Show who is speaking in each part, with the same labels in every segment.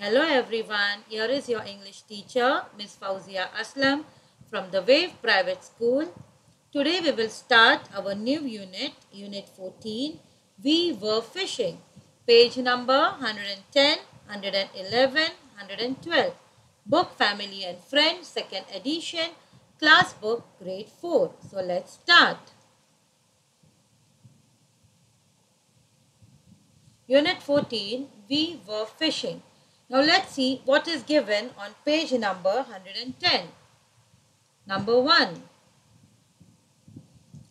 Speaker 1: Hello everyone, here is your English teacher Miss Fauzia Aslam from the Wave Private School. Today we will start our new unit, Unit 14, We Were Fishing, page number 110, 111, 112, Book Family and Friends, 2nd edition, Class Book, Grade 4. So let's start. Unit 14, We Were Fishing. Now let's see what is given on page number 110. Number 1.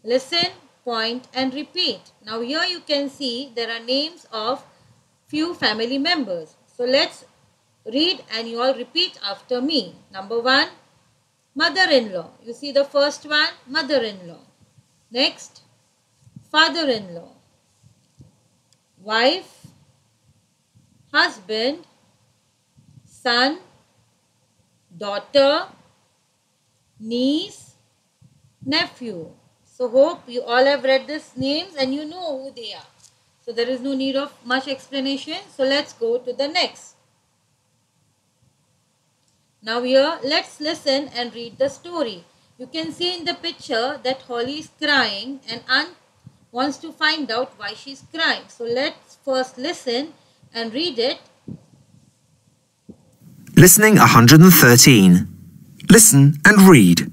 Speaker 1: Listen, point and repeat. Now here you can see there are names of few family members. So let's read and you all repeat after me. Number 1. Mother-in-law. You see the first one, mother-in-law. Next, father-in-law. Wife, husband, son, daughter, niece, nephew. So hope you all have read these names and you know who they are. So there is no need of much explanation. So let's go to the next. Now here let's listen and read the story. You can see in the picture that Holly is crying and Aunt wants to find out why she's crying. So let's first listen and read it.
Speaker 2: Listening 113. Listen and read.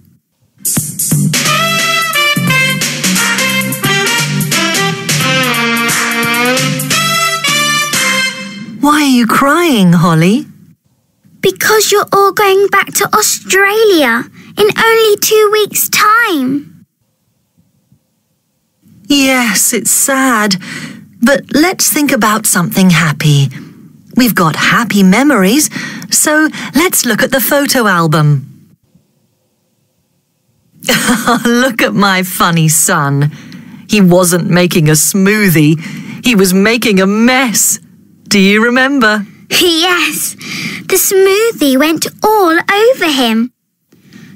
Speaker 3: Why are you crying, Holly?
Speaker 4: Because you're all going back to Australia in only 2 weeks' time.
Speaker 3: Yes, it's sad, but let's think about something happy. We've got happy memories, so let's look at the photo album. Look at my funny son. He wasn't making a smoothie, he was making a mess. Do you remember?
Speaker 4: Yes, the smoothie went all over him.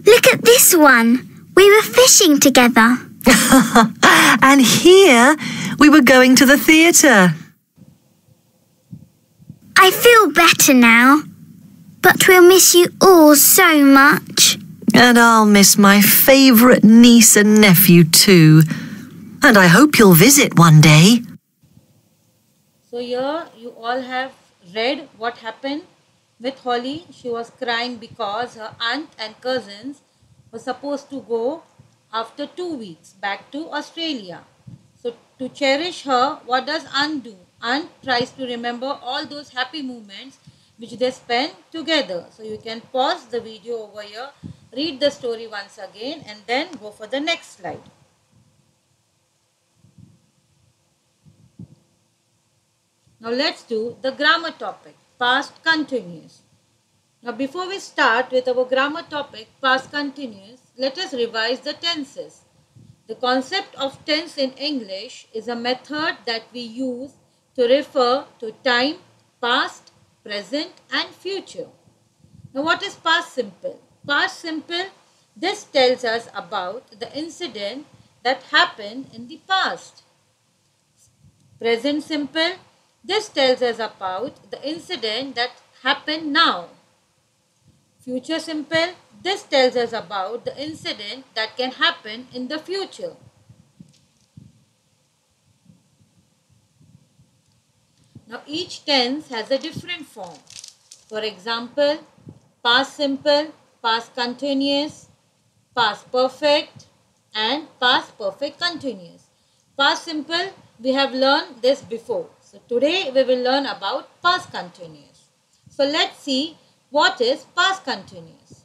Speaker 4: Look at this one. We were fishing together.
Speaker 3: And here we were going to the theatre.
Speaker 4: I feel better now, but we'll miss you all so much.
Speaker 3: And I'll miss my favourite niece and nephew too. And I hope you'll visit one day.
Speaker 1: So here you all have read what happened with Holly. She was crying because her aunt and cousins were supposed to go after 2 weeks back to Australia. So to cherish her, what does aunt do? Aunt tries to remember all those happy moments which they spent together. So you can pause the video over here, read the story once again and then go for the next slide. Now let's do the grammar topic, past continuous. Now before we start with our grammar topic, past continuous, let us revise the tenses. The concept of tense in English is a method that we use to refer to time, past, present and future. Now what is past simple? Past simple, this tells us about the incident that happened in the past. Present simple, this tells us about the incident that happened now. Future simple, this tells us about the incident that can happen in the future. Now each tense has a different form. For example, past simple, past continuous, past perfect and past perfect continuous. Past simple, we have learned this before. So today we will learn about past continuous. So let's see what is past continuous.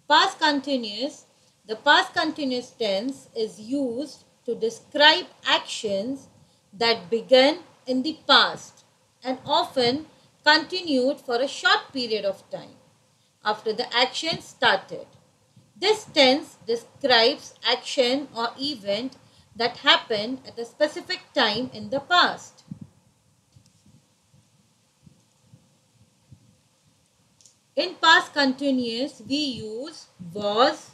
Speaker 1: Past continuous, the past continuous tense is used to describe actions that began in the past and often continued for a short period of time after the action started. This tense describes action or event that happened at a specific time in the past. In past continuous, we use was,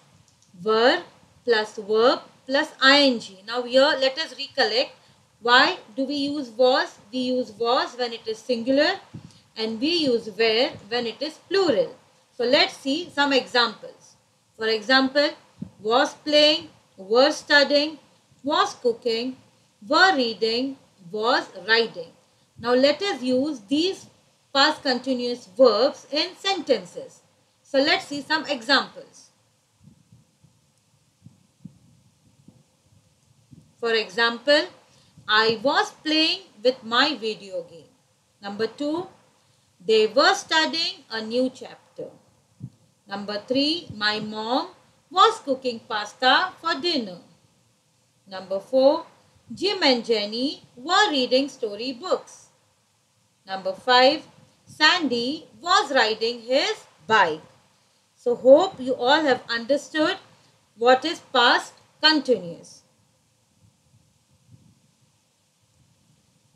Speaker 1: were plus verb plus ing. Now here let us recollect. Why do we use was? We use was when it is singular and we use were when it is plural. So let's see some examples. For example, was playing, were studying, was cooking, were reading, was riding. Now let us use these past continuous verbs in sentences. So let's see some examples. For example, I was playing with my video game. Number 2, they were studying a new chapter. Number 3, my mom was cooking pasta for dinner. Number 4, Jim and Jenny were reading story books. Number 5, Sandy was riding his bike. So hope you all have understood what is past continuous.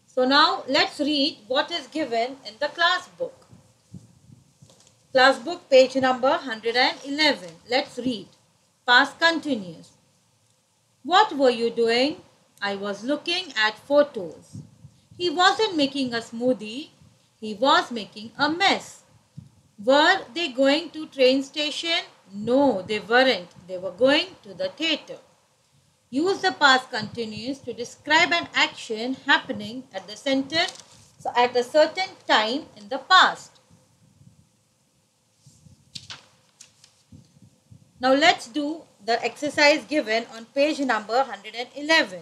Speaker 1: So now let's read what is given in the class book. Class book page number 111. Let's read. Past continuous. What were you doing? I was looking at photos. He wasn't making a smoothie. He was making a mess. Were they going to train station? No, they weren't. They were going to the theater. Use the past continuous to describe an action happening at the center, so at a certain time in the past. Now let's do the exercise given on page number 111.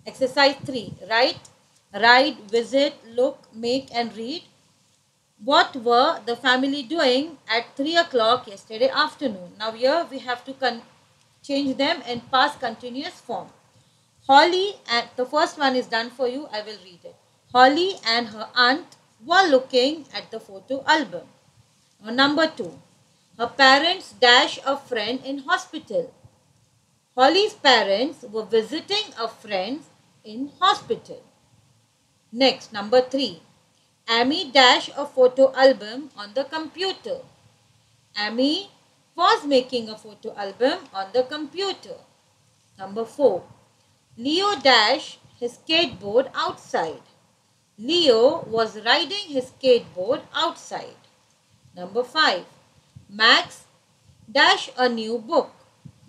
Speaker 1: Exercise 3. Write, ride, visit, look, make and read. What were the family doing at 3 o'clock yesterday afternoon? Now here we have to change them in past continuous form. Holly, and the first one is done for you. I will read it. Holly and her aunt were looking at the photo album. Now, number 2. Her parents dash a friend in hospital. Holly's parents were visiting a friend in hospital. Next, number 3. Amy dash a photo album on the computer. Amy was making a photo album on the computer. Number 4. Leo dash his skateboard outside. Leo was riding his skateboard outside. Number 5. Max dash a new book.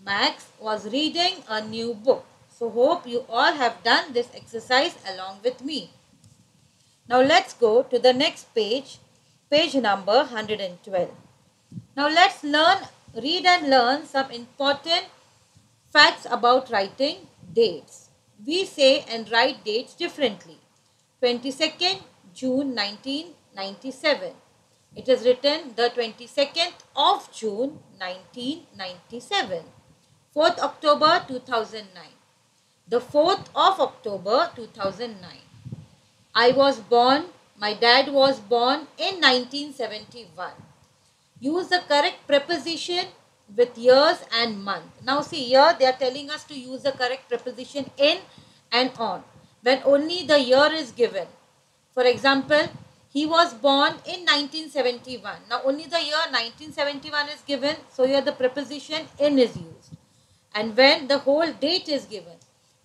Speaker 1: Max was reading a new book. So hope you all have done this exercise along with me. Now let's go to the next page, page number 112. Now let's read and learn some important facts about writing dates. We say and write dates differently. 22nd June 1997. It is written the 22nd of June 1997. 4th October 2009. The 4th of October 2009. I was born, my dad was born in 1971. Use the correct preposition with years and month. Now see here they are telling us to use the correct preposition in and on when only the year is given. For example, he was born in 1971. Now only the year 1971 is given, so here the preposition in is used. And when the whole date is given.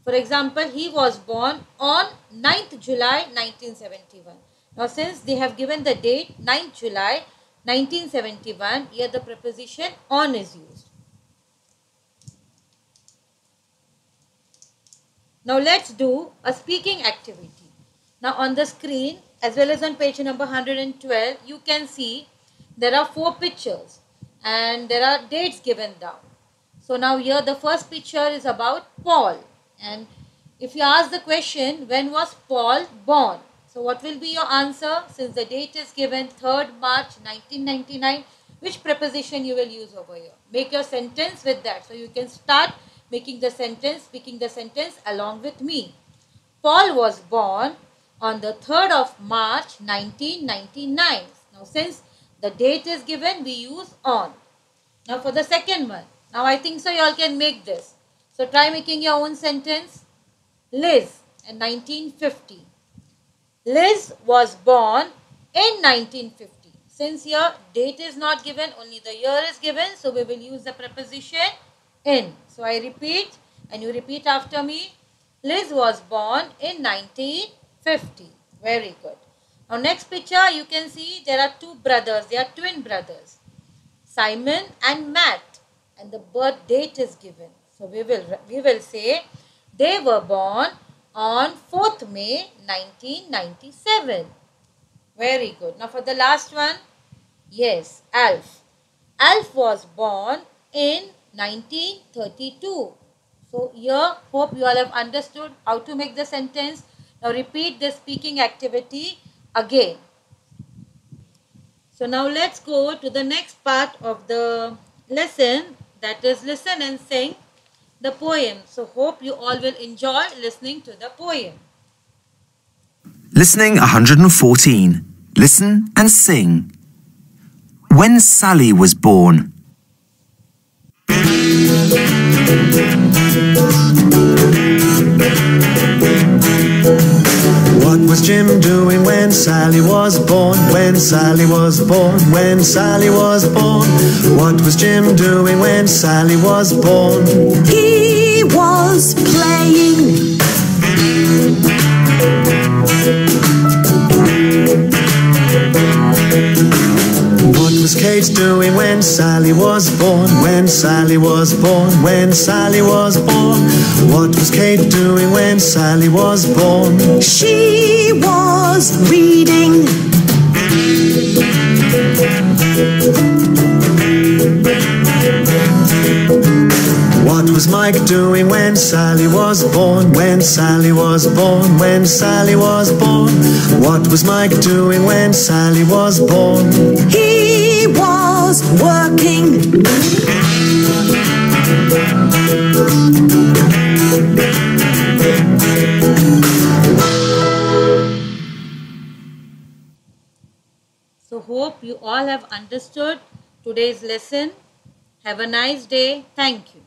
Speaker 1: For example, he was born on 9th July 1971. Now since they have given the date 9th July 1971, here the preposition on is used. Now let's do a speaking activity. Now on the screen as well as on page number 112, you can see there are 4 pictures and there are dates given down. So now here the first picture is about Paul. And if you ask the question, when was Paul born? So what will be your answer? Since the date is given 3rd March 1999, which preposition you will use over here? Make your sentence with that. So you can start making the sentence, speaking the sentence along with me. Paul was born on the 3rd of March 1999. Now since the date is given, we use on. Now for the second one. Now I think so you all can make this. So try making your own sentence. Liz in 1950. Liz was born in 1950. Since here date is not given, only the year is given, so we will use the preposition in. So I repeat and you repeat after me. Liz was born in 1950. Very good. Now next picture you can see there are two brothers. They are twin brothers, Simon and Matt, and the birth date is given. So we will say they were born on 4th May 1997. Very good. Now for the last one, yes, Alf. Alf was born in 1932. So here, hope you all have understood how to make the sentence. Now repeat the speaking activity again. So now let's go to the next part of the lesson, that is listen and sing the poem. So hope you all will enjoy listening to the poem.
Speaker 2: Listening 114. Listen and sing. When Sally was born.
Speaker 5: What was Jim doing when Sally was born? When Sally was born? When Sally was born? What was Jim doing when Sally was born?
Speaker 3: He was playing.
Speaker 5: What was Kate doing when Sally was born? When Sally was born? When Sally was born? What was Kate doing when Sally was born?
Speaker 3: She was reading.
Speaker 5: What was Mike doing when Sally was born? When Sally was born? When Sally was born? What was Mike doing when Sally was born?
Speaker 3: He was working.
Speaker 1: So hope you all have understood today's lesson. Have a nice day. Thank you.